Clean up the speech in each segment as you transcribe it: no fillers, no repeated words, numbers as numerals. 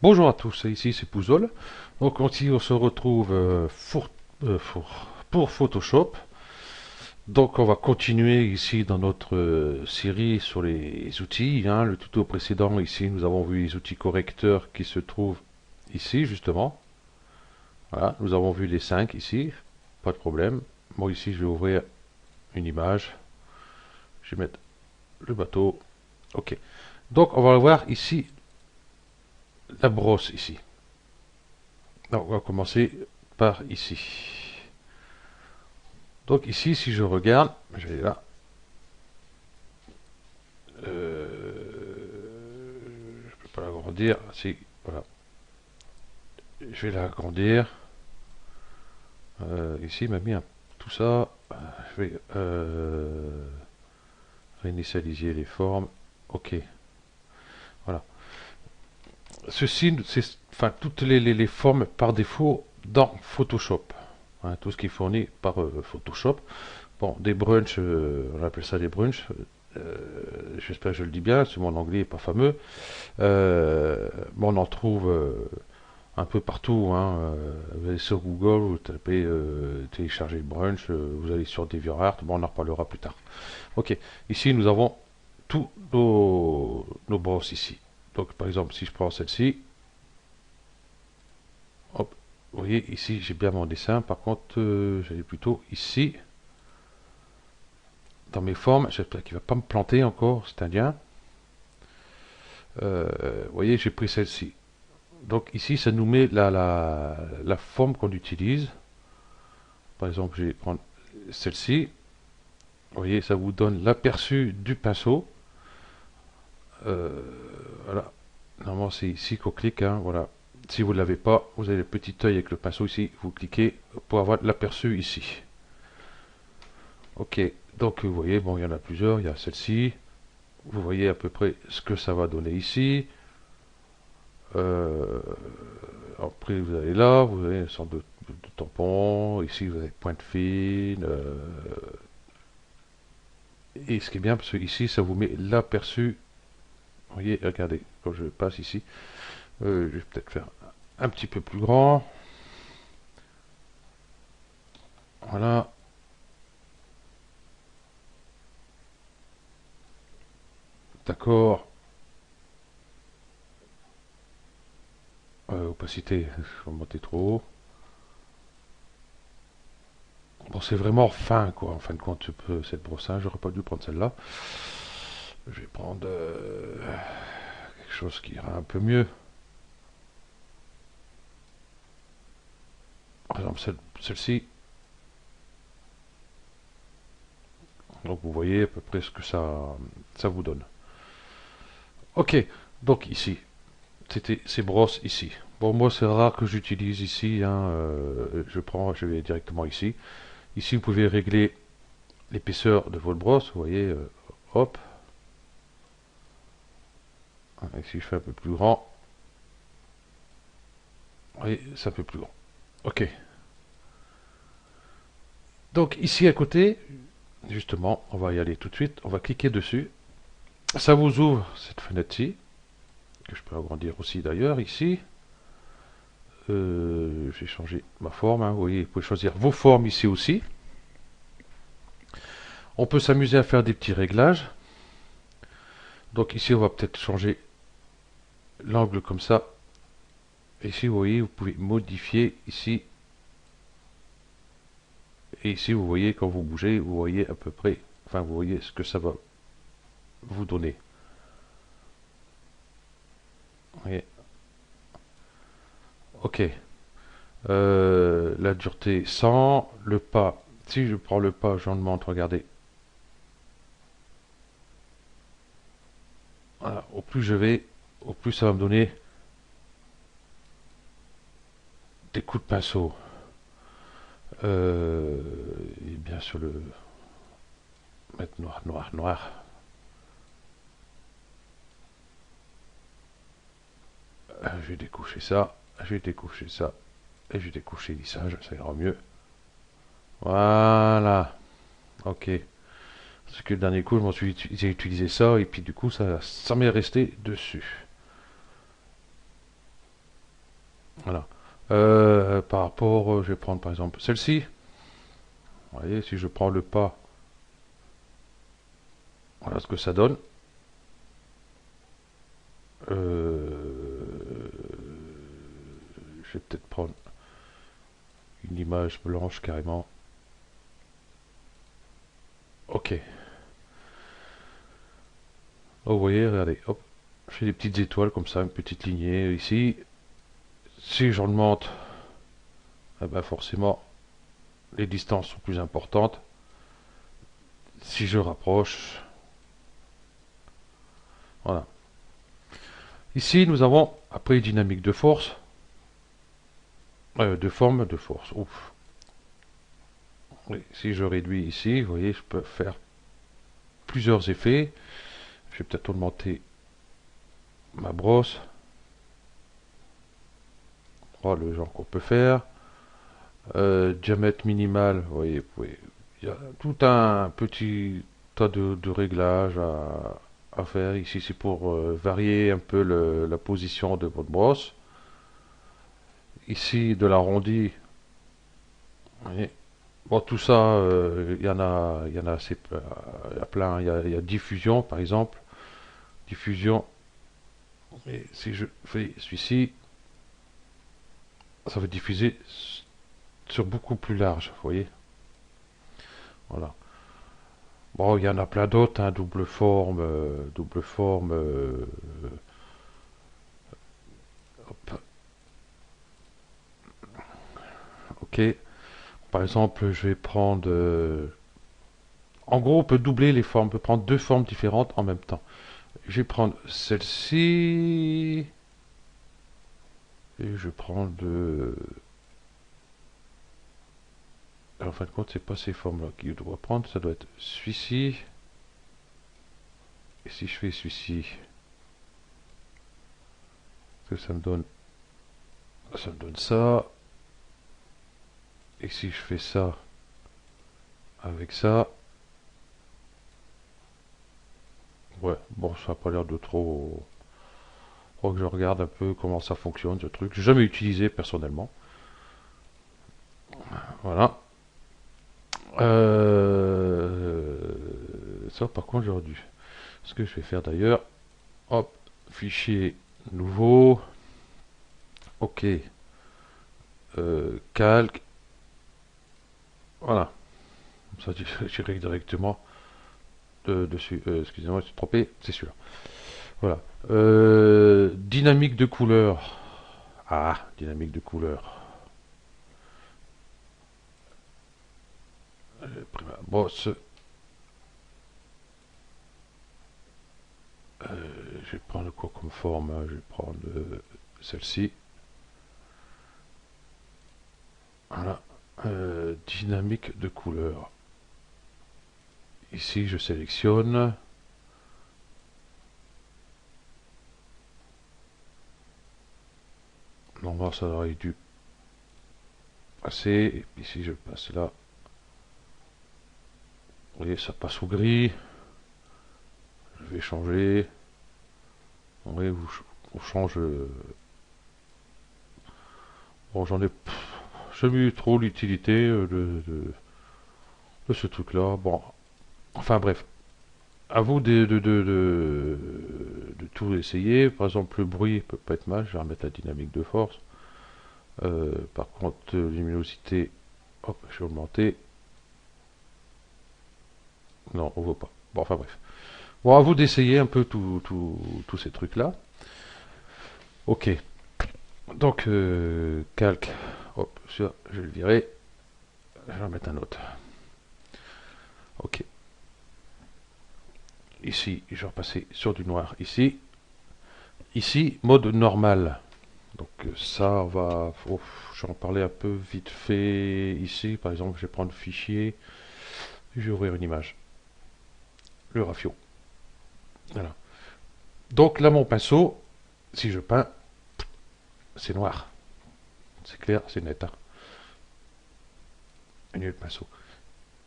Bonjour à tous, ici c'est Pouzol. Donc ici on se retrouve pour Photoshop. Donc on va continuer ici dans notre série sur les outils, hein. Le tuto précédent ici nous avons vu les outils correcteurs qui se trouvent ici justement. Voilà, nous avons vu les 5 ici, pas de problème. Moi ici je vais ouvrir une image, je vais mettre le bateau. Ok. Donc on va voir ici la brosse ici. Donc on va commencer par ici. Donc ici, si je regarde, je vais là, je peux pas l'agrandir. Si, voilà, je vais l'agrandir. Ici, il m'a mis tout ça. Je vais réinitialiser les formes. Ok, voilà. Ceci, c'est, enfin, toutes les formes par défaut dans Photoshop. Hein, tout ce qui est fourni par Photoshop. Bon, des brunchs, on appelle ça des brunchs. J'espère que je le dis bien, parce que mon anglais n'est pas fameux. Bon, on en trouve un peu partout, hein. Vous allez sur Google, vous tapez télécharger Brunch, vous allez sur DeviantArt, bon, on en reparlera plus tard. Ok, ici nous avons tous nos brosses ici. Donc par exemple, si je prends celle-ci, hop, vous voyez ici j'ai bien mon dessin. Par contre, j'allais plutôt ici, dans mes formes, j'espère qu'il ne va pas me planter encore, c'est indien. Vous voyez, j'ai pris celle-ci. Donc ici, ça nous met la forme qu'on utilise. Par exemple, je vais prendre celle-ci. Vous voyez, ça vous donne l'aperçu du pinceau. Euh, voilà. Normalement, c'est ici qu'on clique, hein, voilà. Si vous ne l'avez pas, vous avez le petit œil avec le pinceau ici. Vous cliquez pour avoir l'aperçu ici. Ok. Donc, vous voyez, bon, il y en a plusieurs. Il y a celle-ci. Vous voyez à peu près ce que ça va donner ici. Euh, Après, vous allez là. Vous avez une sorte de tampon. Ici, vous avez pointe fine. Et ce qui est bien, parce que ici, ça vous met l'aperçu. Vous voyez, regardez, quand je passe ici, je vais peut-être faire un petit peu plus grand. Voilà, d'accord. Opacité, je vais monter trop haut. Bon, c'est vraiment fin, quoi. En fin de compte, cette brosse, hein, j'aurais pas dû prendre celle-là. Je vais prendre quelque chose qui ira un peu mieux. Par exemple, celle-ci. Donc, vous voyez à peu près ce que ça vous donne. Ok, donc ici, c'était ces brosses ici. Bon, moi, c'est rare que j'utilise ici, hein, je vais directement ici. Ici, vous pouvez régler l'épaisseur de votre brosse, vous voyez, hop. Ici, je fais un peu plus grand. Vous voyez, c'est un peu plus grand. Ok. Donc, ici à côté, justement, on va y aller tout de suite. On va cliquer dessus. Ça vous ouvre cette fenêtre-ci, que je peux agrandir aussi d'ailleurs, ici. J'ai changé ma forme, hein. Vous voyez, vous pouvez choisir vos formes ici aussi. On peut s'amuser à faire des petits réglages. Donc ici, on va peut-être changer l'angle comme ça. Et ici, vous voyez, vous pouvez modifier ici. Et ici, vous voyez, quand vous bougez, vous voyez à peu près, enfin, vous voyez ce que ça va vous donner. Vous voyez. Ok. La dureté 100. Le pas. Si je prends le pas, j'en demande, regardez. Voilà, au plus je vais, au plus ça va me donner des coups de pinceau. Et bien sûr le mettre noir, noir, noir. Je vais découcher ça, je vais découcher ça, et je vais découcher le lissage, ça ira mieux. Voilà, ok. Parce que le dernier coup, j'ai utilisé ça, et puis du coup, ça m'est resté dessus. Voilà. Par rapport, je vais prendre par exemple celle-ci. Vous voyez, si je prends le pas, voilà ce que ça donne. Je vais peut-être prendre une image blanche carrément. Ok. Oh, vous voyez, regardez, hop, je fais des petites étoiles comme ça, une petite lignée ici. Si j'augmente, eh ben forcément, les distances sont plus importantes. Si je rapproche, voilà. Ici, nous avons, après dynamique de force, de forme, de force. Ouf. Oui, si je réduis ici, vous voyez, je peux faire plusieurs effets. Je vais peut-être augmenter ma brosse. Voilà le genre qu'on peut faire. Diamètre minimal, vous voyez, il y a tout un petit tas de réglages à faire. Ici, c'est pour varier un peu la position de votre brosse. Ici, de l'arrondi. Vous voyez. Bon, tout ça, il y en a assez, il y a plein. Il y a diffusion, par exemple. Diffusion. Et si je fais celui-ci, ça va diffuser sur beaucoup plus large, vous voyez. Voilà. Bon, il y en a plein d'autres, hein, double forme. Hop, ok. Par exemple, je vais prendre. En gros, on peut doubler les formes, on peut prendre deux formes différentes en même temps. Je vais prendre celle-ci. Et je prends de. Alors, en fin de compte, c'est pas ces formes-là qu'il doit prendre, ça doit être celui-ci. Et si je fais celui-ci, ça me donne. Ça me donne ça. Et si je fais ça avec ça. Ouais, bon, ça n'a pas l'air de trop. Faut que je regarde un peu comment ça fonctionne ce truc. J'ai jamais utilisé personnellement. Voilà. Ça, par contre, j'aurais dû. Ce que je vais faire d'ailleurs. Hop, fichier nouveau. Ok. Calque. Voilà. Ça, j'irai directement dessus. Excusez-moi, je suis trompé. C'est sûr. Voilà. Dynamique de couleur. Ah, dynamique de couleur. Bon, je vais prendre quoi comme forme? Je vais prendre celle-ci. Voilà. Dynamique de couleur. Ici, je sélectionne. Normalement, ça aurait dû passer. Et puis si je passe là, vous voyez, ça passe au gris. Je vais changer. Vous voyez, on change. Bon, j'en ai jamais eu trop l'utilité de ce truc-là. Bon, enfin bref. À vous de tout essayer. Par exemple, le bruit peut pas être mal. Je vais remettre la dynamique de force. Par contre, luminosité, hop, je vais augmenter. Non, on voit pas. Bon, enfin bref. Bon, à vous d'essayer un peu tous ces trucs-là. Ok. Donc, calque. Hop, ça, je vais le virer. Je vais en mettre un autre. Ok. Ici, je vais repasser sur du noir. Ici. Ici, mode normal. Donc ça, on va... Oh, je vais en parler un peu vite fait ici. Par exemple, je vais prendre le fichier. Je vais ouvrir une image. Le rafio. Voilà. Donc là, mon pinceau, si je peins, c'est noir. C'est clair, c'est net. Hein. Le pinceau.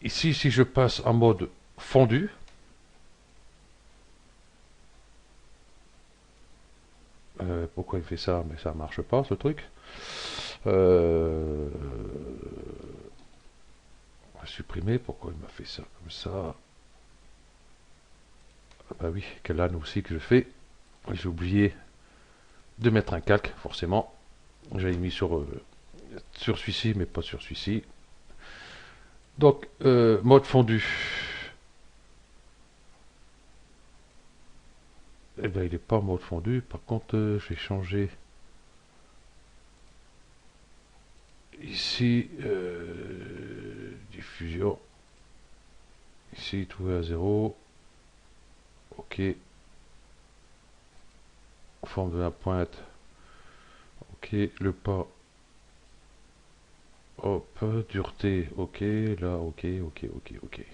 Ici, si je passe en mode fondu, Pourquoi il fait ça? Mais ça marche pas ce truc. Euh, on va supprimer. Pourquoi il m'a fait ça comme ça? Ah bah oui, quel âne aussi que je fais. J'ai oublié de mettre un calque, forcément. J'avais mis sur celui-ci, mais pas sur celui-ci. Donc, mode fondu. Eh bien, il n'est pas en mode fondu. Par contre, je vais changer ici diffusion. Ici, tout est à 0. OK. Forme de la pointe. OK. Le pas. Hop. Dureté. OK. Là, OK, OK, OK, OK.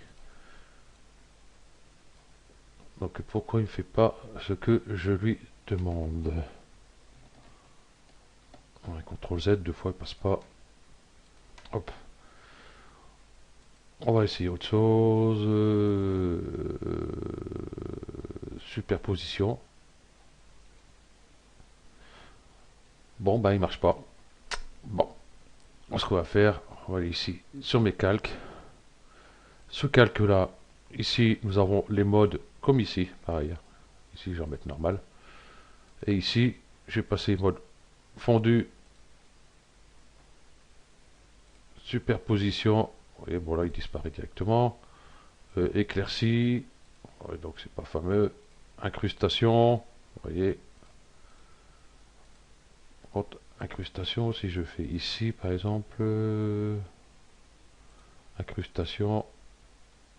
Donc, pourquoi il ne fait pas ce que je lui demande? Ouais, CTRL Z, deux fois, il passe pas. Hop. On va essayer autre chose. Superposition. Bon, ben il marche pas. Bon, ce qu'on va faire, on va aller ici sur mes calques. Ce calque-là, ici, nous avons les modes comme ici, pareil. Ici, je vais en mettre normal. Et ici, je vais passer mode fondu, superposition. Et bon, là, il disparaît directement. Éclairci. Ouais, donc, c'est pas fameux. Incrustation. Vous voyez. Incrustation, si je fais ici, par exemple. Incrustation.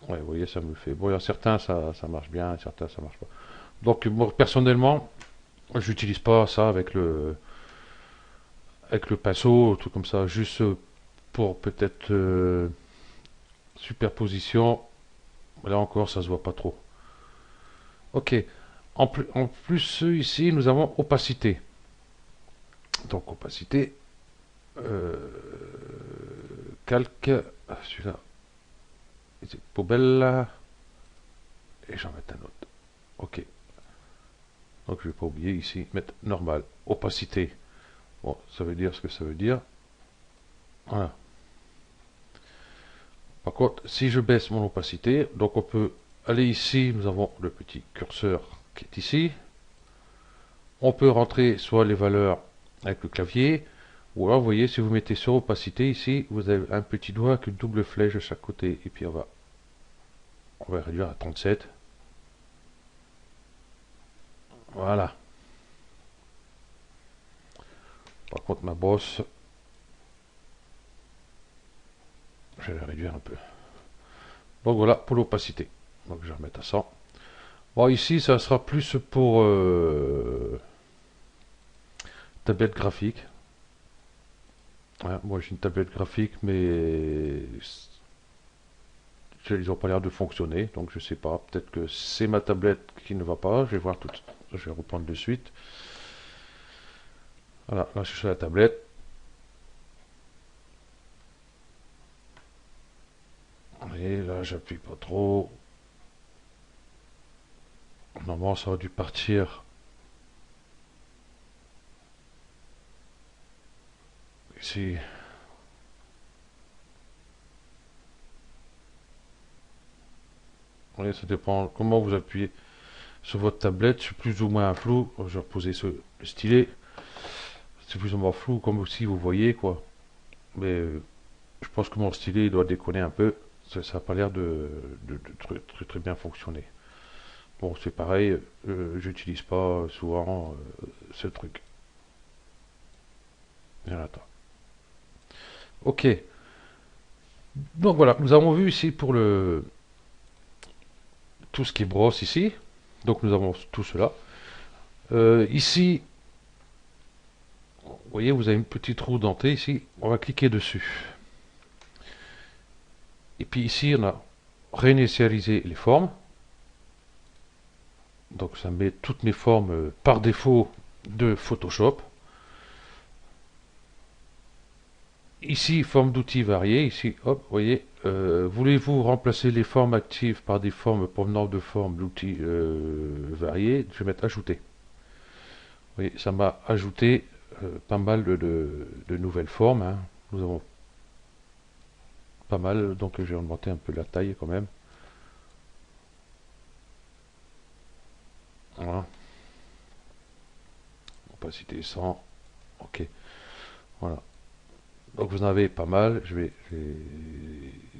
Ouais, vous voyez, ça me le fait. Bon, il y a certains, ça marche bien, certains, ça marche pas. Donc, moi, personnellement, j'utilise pas ça avec le pinceau, tout comme ça, juste pour peut-être superposition. Là encore, ça se voit pas trop. Ok. En plus, ici, nous avons opacité. Donc, opacité. euh, Calque. Celui-là. C'est poubelle. Et j'en mets un autre. Ok. Donc, je vais pas oublier ici, mettre normal. Opacité. Bon, ça veut dire ce que ça veut dire. Voilà. Par contre, si je baisse mon opacité, donc on peut aller ici, nous avons le petit curseur qui est ici. On peut rentrer soit les valeurs avec le clavier, ou alors vous voyez, si vous mettez sur opacité ici, vous avez un petit doigt avec une double flèche de chaque côté, et puis on va réduire à 37. Voilà. Par contre, ma brosse, je vais la réduire un peu. Donc voilà pour l'opacité. Donc je vais remettre à 100. Bon, ici, ça sera plus pour tablette graphique. Ouais, moi j'ai une tablette graphique, mais ils n'ont pas l'air de fonctionner, donc je sais pas. Peut-être que c'est ma tablette qui ne va pas. Je vais voir tout. Je vais reprendre de suite. Voilà, là je suis sur la tablette. Et là j'appuie pas trop. Normalement ça aurait dû partir ici. Oui, ça dépend comment vous appuyez sur votre tablette. C'est plus ou moins flou. Je vais reposer le stylet. C'est plus ou moins flou, comme si vous voyez quoi. Mais je pense que mon stylet il doit déconner un peu. Ça n'a pas l'air de très, très, très bien fonctionner. Bon, c'est pareil, j'utilise pas souvent ce truc. Bien, attends. Ok. Donc voilà, nous avons vu ici pour tout ce qui est brosse ici. Donc nous avons tout cela. Ici, vous voyez, vous avez une petite roue dentée ici. On va cliquer dessus. Et puis ici, on a réinitialisé les formes. Donc ça met toutes mes formes par défaut de Photoshop. Ici, forme d'outils variés. Ici, hop, vous voyez, voulez-vous remplacer les formes actives par des formes provenant de formes d'outils variés? Je vais mettre ajouter. Oui, ça m'a ajouté pas mal de nouvelles formes, hein. Nous avons pas mal, donc j'ai augmenté un peu la taille quand même. Voilà, opacité 100, ok, voilà. Donc vous en avez pas mal, je vais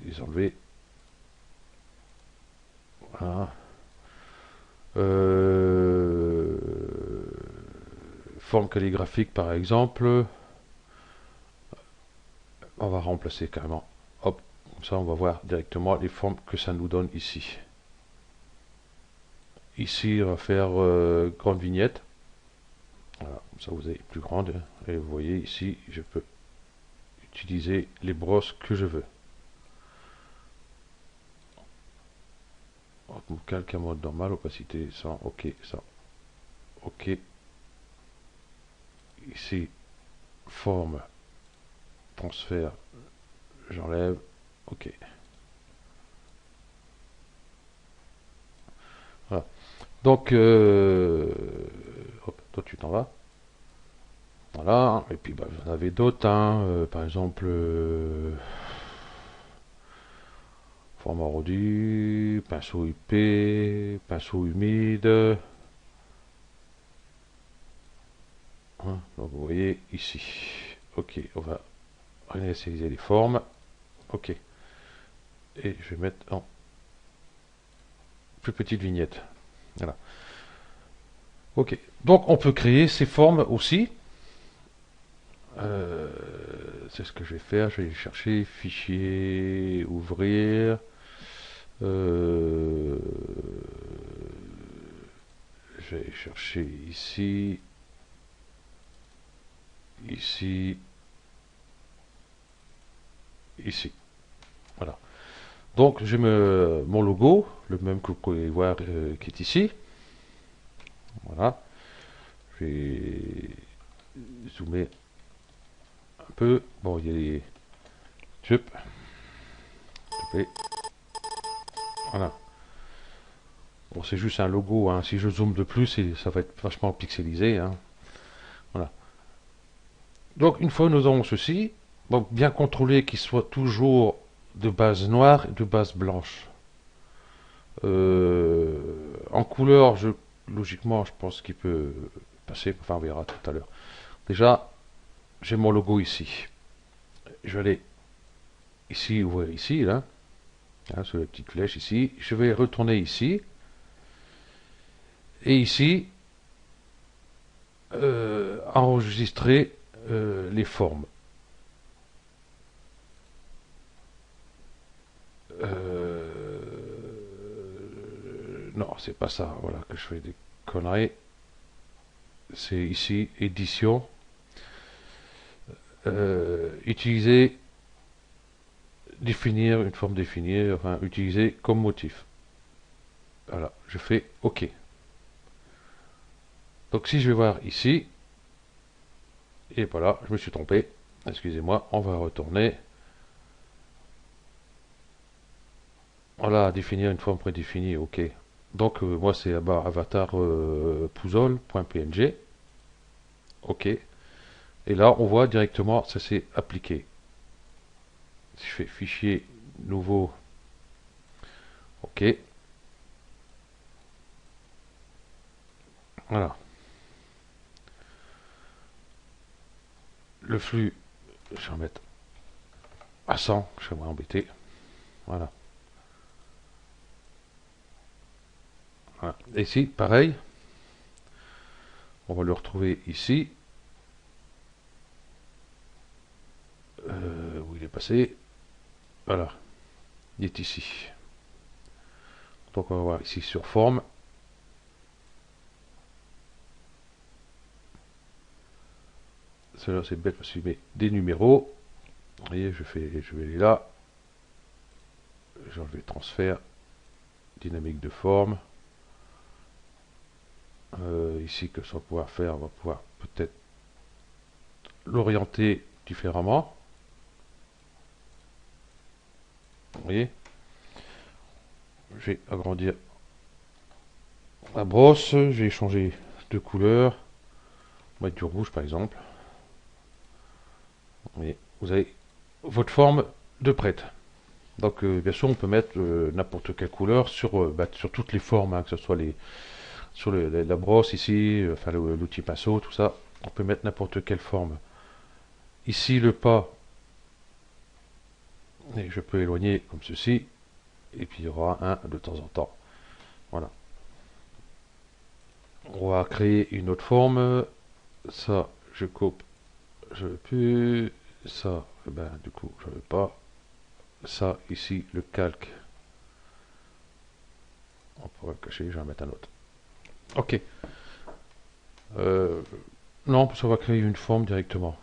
les enlever. Voilà. Euh, Forme calligraphique par exemple, on va remplacer carrément. Hop, comme ça on va voir directement les formes que ça nous donne ici. Ici on va faire grande vignette. Voilà, comme ça vous avez plus grande. Et vous voyez ici, je peux utiliser les brosses que je veux. On calque en mode normal, opacité 100, ok, 100, ok. Ici, forme, transfert, j'enlève, ok. Voilà. Donc, hop, toi tu t'en vas. Voilà, et puis bah, vous en avez d'autres, hein, par exemple, forme arrondi, pinceau épais, pinceau humide. Hein, donc vous voyez ici. Ok, on va réinitialiser les formes. Ok. Et je vais mettre en plus petite vignette. Voilà. Ok. Donc on peut créer ces formes aussi. Euh, c'est ce que je vais faire. Je vais chercher fichier, ouvrir. Euh, je vais chercher ici, ici, ici. Voilà. Donc j'ai mon logo, le même que vous pouvez voir qui est ici. Voilà. Je vais zoomer un peu. Bon, il y a les... Hop, voilà. Bon, c'est juste un logo, hein. Si je zoome de plus, ça va être vachement pixelisé, hein. Voilà. Donc, une fois nous avons ceci, bon, bien contrôler qu'il soit toujours de base noire et de base blanche. En couleur, logiquement, je pense qu'il peut passer. Enfin, on verra tout à l'heure. Déjà, j'ai mon logo ici. Je vais aller ici, vous voyez ici, là, hein, sur la petite flèche ici. Je vais retourner ici. Et ici, enregistrer les formes. Non, c'est pas ça. Voilà que je fais des conneries. C'est ici, édition. Utiliser, définir, une forme définie, enfin, utiliser comme motif. Voilà, je fais OK. Donc si je vais voir ici, et voilà, je me suis trompé. Excusez-moi, on va retourner. Voilà, définir une forme prédéfinie, OK. Donc moi c'est avatar pouzol.png. OK. Et là on voit directement ça s'est appliqué. Si je fais fichier nouveau, OK. Voilà. Le flux, je vais en mettre à 100, je vais m'embêter. Voilà. Voilà. Et ici, pareil. On va le retrouver ici. Où il est passé. Voilà. Il est ici. Donc on va voir ici sur forme. Cela c'est bête parce qu'il met des numéros. Vous voyez, je vais aller là. J'enlève transfert. Dynamique de forme. Ici, que ça va pouvoir faire, on va pouvoir peut-être l'orienter différemment. Vous voyez, je vais agrandir la brosse, je vais changer de couleur. On va mettre du rouge par exemple. Et vous avez votre forme de prête. Donc bien sûr on peut mettre n'importe quelle couleur sur toutes les formes, hein, que ce soit sur la brosse ici, enfin l'outil pinceau, tout ça. On peut mettre n'importe quelle forme. Ici le pas, et je peux éloigner comme ceci, et puis il y aura un de temps en temps. Voilà. On va créer une autre forme. Ça, je coupe, je veux plus. Ça, eh ben, du coup, je veux pas. Ça, ici, le calque. On pourrait le cacher, je vais en mettre un autre. Ok. Euh, non, ça va créer une forme directement.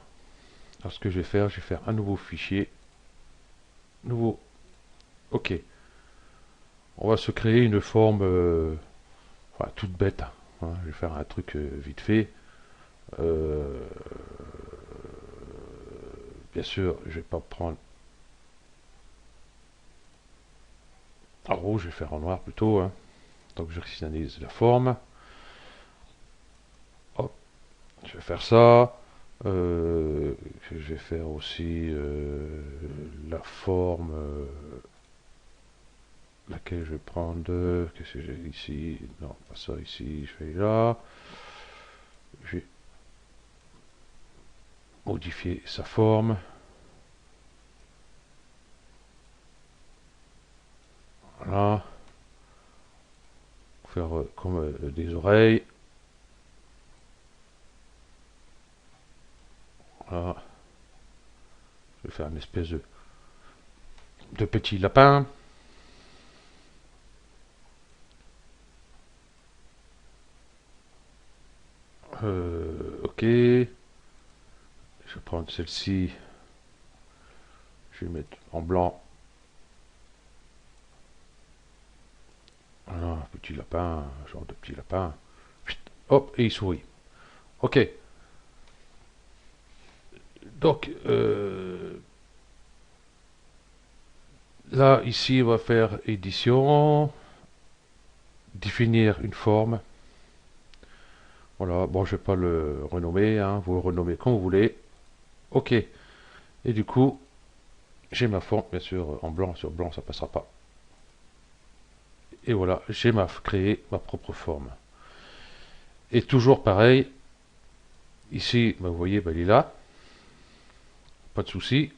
Alors, ce que je vais faire un nouveau fichier. Nouveau. Ok. On va se créer une forme enfin, toute bête, hein. Je vais faire un truc vite fait. Euh, bien sûr, je vais pas prendre en rouge, je vais faire en noir plutôt, hein. Donc je cristalise la forme. Hop, je vais faire ça. Je vais faire aussi la forme laquelle je vais prendre. Qu'est-ce que j'ai ici? Non, pas ça ici. Je vais là. Je vais modifier sa forme. Voilà. Faire comme des oreilles. Voilà. Je vais faire une espèce de petit lapin. Ok. Je vais prendre celle-ci. Je vais mettre en blanc. Voilà, un petit lapin, genre de petit lapin. Chut, hop, et il sourit. Ok. Donc, là, ici, on va faire édition, définir une forme. Voilà, bon, je vais pas le renommer, hein, vous le renommez comme vous voulez. Ok. Et du coup, j'ai ma forme, bien sûr, en blanc sur blanc, ça passera pas. Et voilà, j'ai créé ma propre forme. Et toujours pareil, ici, bah, vous voyez, bah, il est là, pas de souci.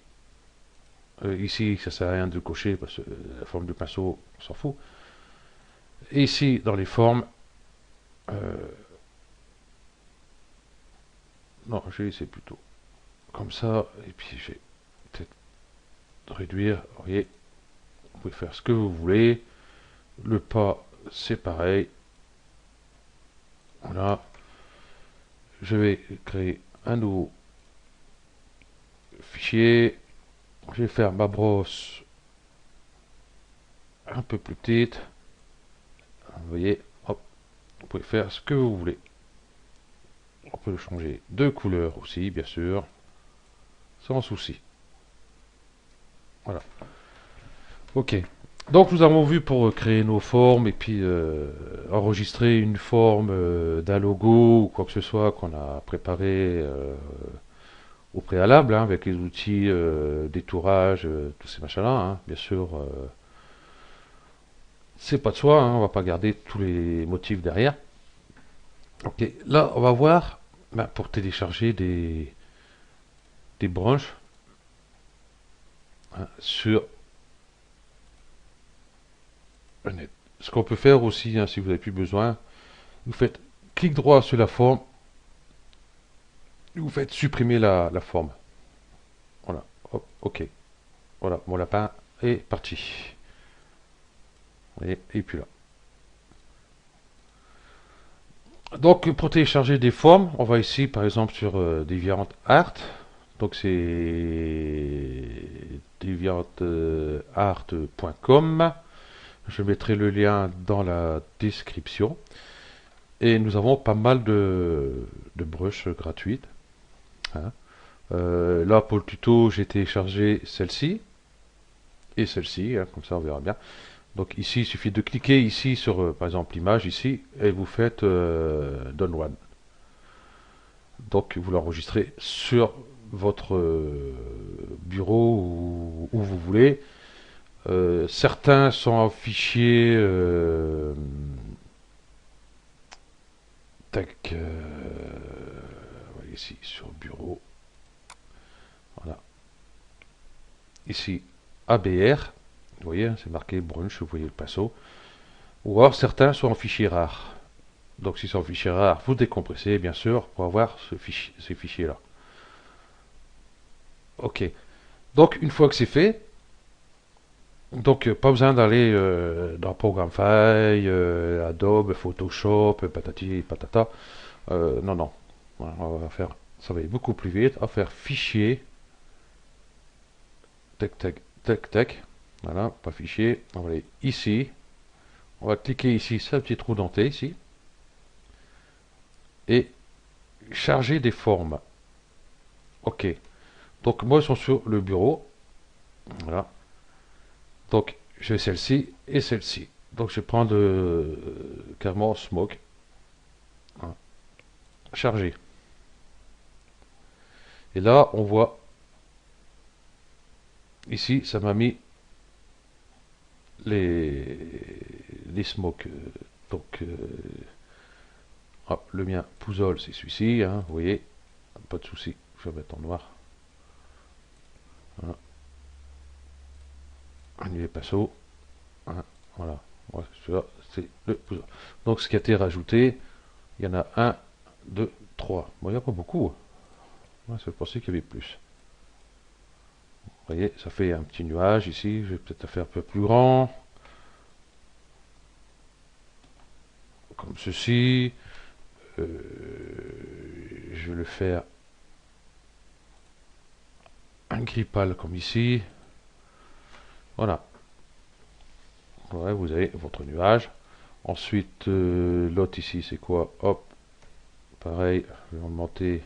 Ici, ça sert à rien de cocher parce que la forme du pinceau, on s'en fout. Et ici, dans les formes, euh, non, je vais laisser plutôt comme ça. Et puis, je vais peut-être réduire. Vous voyez, vous pouvez faire ce que vous voulez. Le pas, c'est pareil. Voilà. Je vais créer un nouveau fichier. Je vais faire ma brosse un peu plus petite. Vous voyez, hop, vous pouvez faire ce que vous voulez. On peut changer de couleur aussi, bien sûr, sans souci. Voilà. Ok. Donc nous avons vu pour créer nos formes et puis enregistrer une forme d'un logo ou quoi que ce soit qu'on a préparé au préalable, hein, avec les outils détourage, tous ces machins-là, hein. Bien sûr, c'est pas de soi, hein, on va pas garder tous les motifs derrière. Ok, là on va voir ben, pour télécharger des branches, hein, sur le net. Ce qu'on peut faire aussi, hein, si vous n'avez plus besoin, vous faites clic droit sur la forme, vous faites supprimer la forme. Voilà, hop, ok. Voilà, mon lapin est parti. Vous voyez, et puis là. Donc pour télécharger des formes, on va ici par exemple sur DeviantArt. Donc c'est deviantart.com. Je mettrai le lien dans la description. Et nous avons pas mal de brushes gratuites, hein. Là pour le tuto, j'ai téléchargé celle-ci et celle-ci, hein, comme ça on verra bien. Donc ici, il suffit de cliquer ici sur, par exemple, l'image ici, et vous faites Done One. Donc vous l'enregistrez sur votre bureau où vous voulez. Certains sont en fichier tac, ici sur bureau, voilà, ici ABR, vous voyez, hein, c'est marqué brunch, vous voyez le pinceau. Ou alors certains sont en fichier rare. Donc si c'est en fichier rare, vous décompressez bien sûr pour avoir ces fichiers-là. Ok. Donc une fois que c'est fait, donc pas besoin d'aller dans Programme File, Adobe, Photoshop, patati patata. Non, non. Voilà, on va faire, ça va aller beaucoup plus vite. On va faire fichier, tac, tac, tac, tac. Voilà, pas fichier. On va aller ici. On va cliquer ici, sur le petit trou denté ici. Et charger des formes. Ok. Donc moi, ils sont sur le bureau. Voilà. Donc j'ai celle-ci et celle-ci. Donc je vais prendre carrément Smoke. Voilà. Charger. Et là, on voit ici, ça m'a mis les, les smokes. Donc, le mien, Pouzol, c'est celui-ci. Hein, vous voyez, pas de souci. Je vais mettre en noir. Voilà. Annuler Passo. Hein, voilà. Ouais, celui-là, c'est le Pouzol. Donc, ce qui a été rajouté, il y en a un, deux, trois. Bon, il n'y a pas beaucoup. Ouais, je pensais qu'il y avait plus. Vous voyez, ça fait un petit nuage ici. Je vais peut-être le faire un peu plus grand. Comme ceci. Je vais le faire un gris pâle comme ici. Voilà. Ouais, vous avez votre nuage. Ensuite, l'autre ici, c'est quoi? Hop, pareil, je vais augmenter.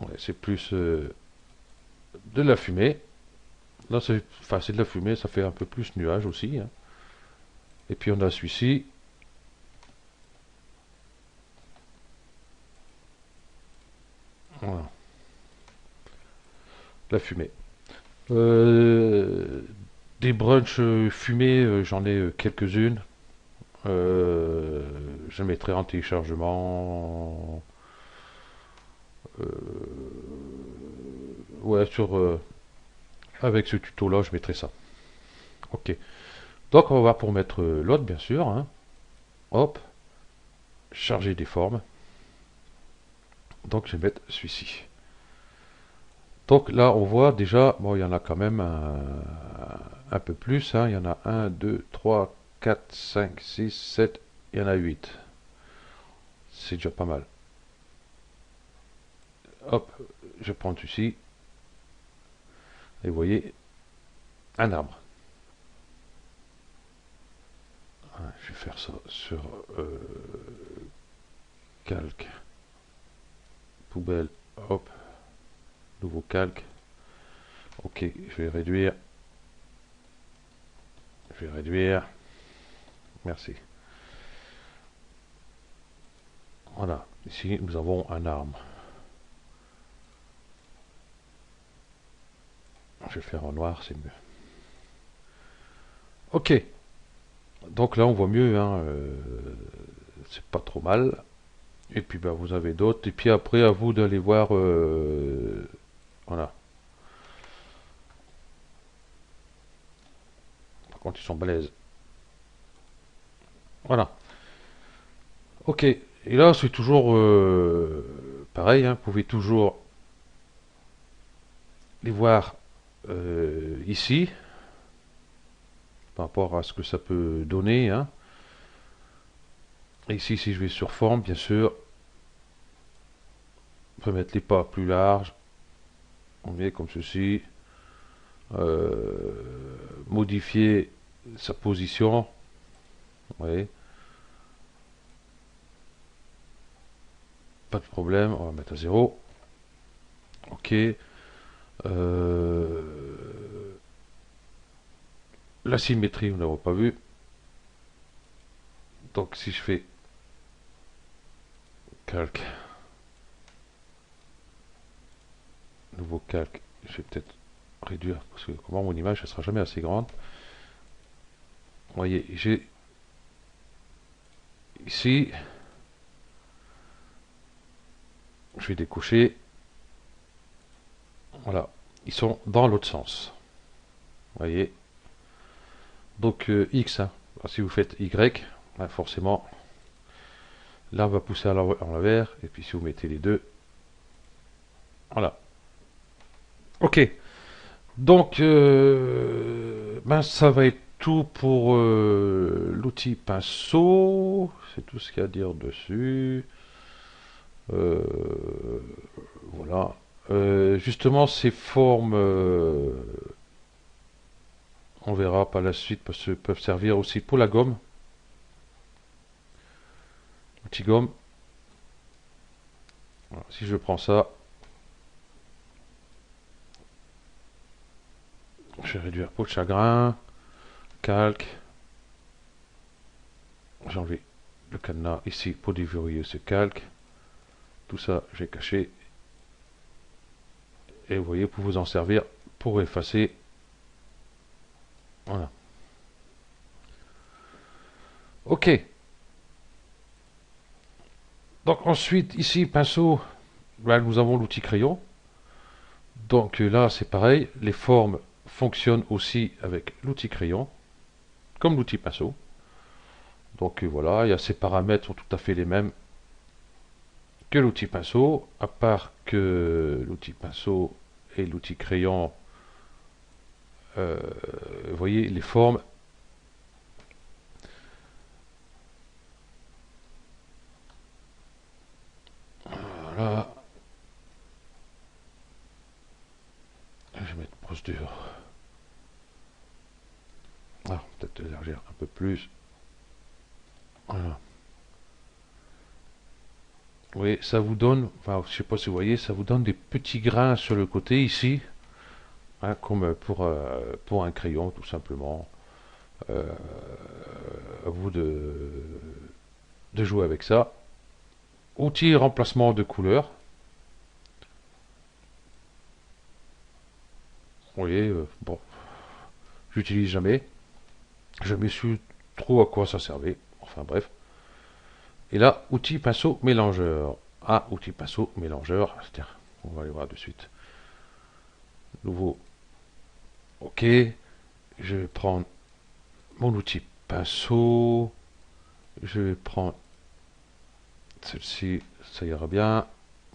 Ouais, c'est plus de la fumée. Là, c'est enfin, c'est de la fumée, ça fait un peu plus nuage aussi. Hein. Et puis on a celui-ci. Voilà, la fumée. Euh, des brunchs fumés, j'en ai quelques-unes. Je mettrai en téléchargement. Ouais, avec ce tuto-là, je mettrai ça. Ok. Donc on va voir pour mettre l'autre, bien sûr. Hein. Hop, charger des formes. Donc je vais mettre celui-ci. Donc là, on voit déjà, bon, il y en a quand même un peu plus. Hein. Il y en a un, 2, 3, 4, 5, 6, 7. Il y en a 8. C'est déjà pas mal. Hop, je prends celui-ci. Et vous voyez, un arbre. Je vais faire ça sur calque, poubelle, hop, nouveau calque. Ok, je vais réduire. Je vais réduire. Merci. Voilà, ici nous avons un arbre. Je vais faire en noir, c'est mieux. Ok, donc là on voit mieux, hein, c'est pas trop mal. Et puis bah, vous avez d'autres. Et puis après à vous d'aller voir. Voilà. Par contre ils sont balèzes. Voilà. Ok. Et là c'est toujours pareil. Hein, vous pouvez toujours les voir ici. Par rapport à ce que ça peut donner. Hein. Et ici si je vais sur forme bien sûr. On peut mettre les pas plus larges. On met comme ceci. Modifier sa position. Oui, pas de problème, on va mettre à 0. Ok. La symétrie, on n'avons pas vu. Donc si je fais calque. Nouveau calque. Je vais peut-être réduire parce que comment mon image ne sera jamais assez grande. Vous voyez, j'ai ici, je vais décocher. Voilà, ils sont dans l'autre sens. Vous voyez. Donc X, hein. Si vous faites Y, ben forcément, là on va pousser en l'envers. Et puis si vous mettez les deux, voilà. Ok. Donc, ben, ça va être tout pour l'outil pinceau. C'est tout ce qu'il y a à dire dessus. Euh, voilà. Justement, ces formes, on verra par la suite, parce que peuvent servir aussi pour la gomme. Outil gomme. Voilà. Si je prends ça, je vais réduire peau de chagrin, calque. J'ai enlevé le cadenas ici pour déverrouiller ce calque. Tout ça, j'ai caché. Et vous voyez, pour vous en servir pour effacer. Voilà. Ok. Donc ensuite, ici, pinceau, là, nous avons l'outil crayon. Donc là, c'est pareil. Les formes fonctionnent aussi avec l'outil crayon, comme l'outil pinceau. Donc voilà, il y a ces paramètres sont tout à fait les mêmes que l'outil pinceau, à part que l'outil pinceau et l'outil crayon, vous voyez, les formes. Voilà. Je vais mettre brosse dure. Ah, peut-être élargir un peu plus. Voilà. Oui, ça vous donne, enfin, je sais pas si vous voyez, ça vous donne des petits grains sur le côté ici, hein, comme pour un crayon, tout simplement. Euh, à vous de jouer avec ça. Outil remplacement de couleur. Vous voyez, bon, j'utilise jamais. Je me suis trop à quoi ça servait. Enfin bref. Et là, outil pinceau mélangeur. Ah, outil pinceau mélangeur. Tiens, on va aller voir de suite. Nouveau. Ok. Je vais prendre mon outil pinceau. Je vais prendre celle-ci. Ça ira bien.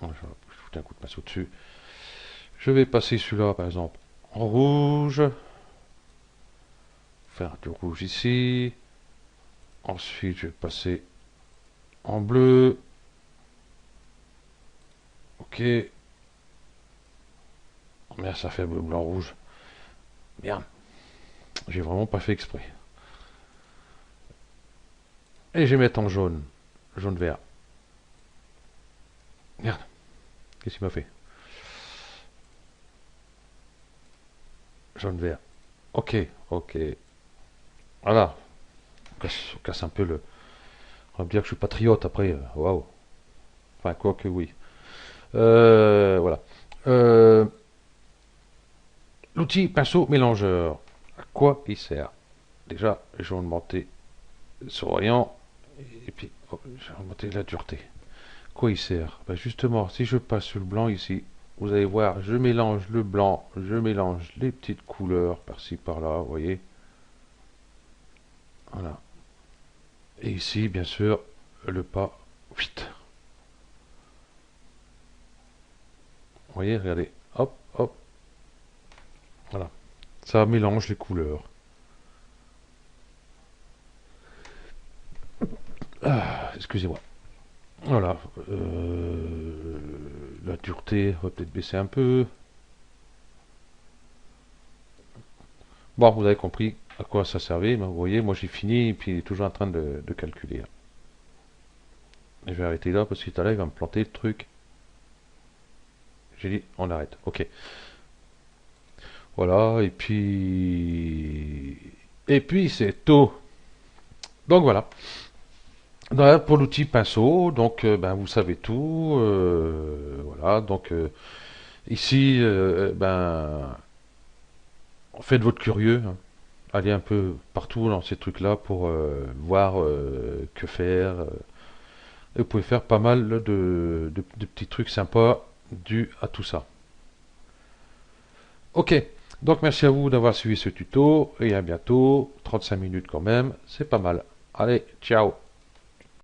Je vais foutre un coup de pinceau dessus. Je vais passer celui-là, par exemple, en rouge. Faire du rouge ici. Ensuite, je vais passer en bleu. Ok. Merde, ça fait bleu, blanc, rouge. Merde. J'ai vraiment pas fait exprès. Et je vais mettre en jaune. Jaune vert. Merde. Qu'est-ce qu'il m'a fait? Jaune vert. Ok. Ok. Voilà. On casse un peu le. On va me dire que je suis patriote après. Waouh. Enfin, quoi que oui. Voilà. Euh, L'outil pinceau mélangeur. À quoi il sert? Déjà, je vais augmenter souriant. Et puis, oh, je vais augmenter la dureté. Quoi il sert? Ben justement, si je passe sur le blanc ici, vous allez voir, je mélange le blanc, je mélange les petites couleurs par-ci par-là, vous voyez. Voilà. Et ici, bien sûr, le pas. Vite. Vous voyez, regardez. Hop, hop. Voilà. Ça mélange les couleurs. Ah, excusez-moi. Voilà. La dureté va peut-être baisser un peu. Bon, vous avez compris à quoi ça servait. Vous voyez, moi j'ai fini et puis il est toujours en train de calculer. Et je vais arrêter là parce que tout à l'heure il va me planter le truc. J'ai dit on arrête. Ok. Voilà, et puis. Et puis c'est tout. Donc voilà. Pour l'outil pinceau, donc ben, vous savez tout. Voilà, donc ici, ben, faites votre curieux, hein. Allez un peu partout dans ces trucs-là pour voir que faire. Et vous pouvez faire pas mal de petits trucs sympas dus à tout ça. Ok, donc merci à vous d'avoir suivi ce tuto et à bientôt. 35 minutes quand même, c'est pas mal. Allez, ciao!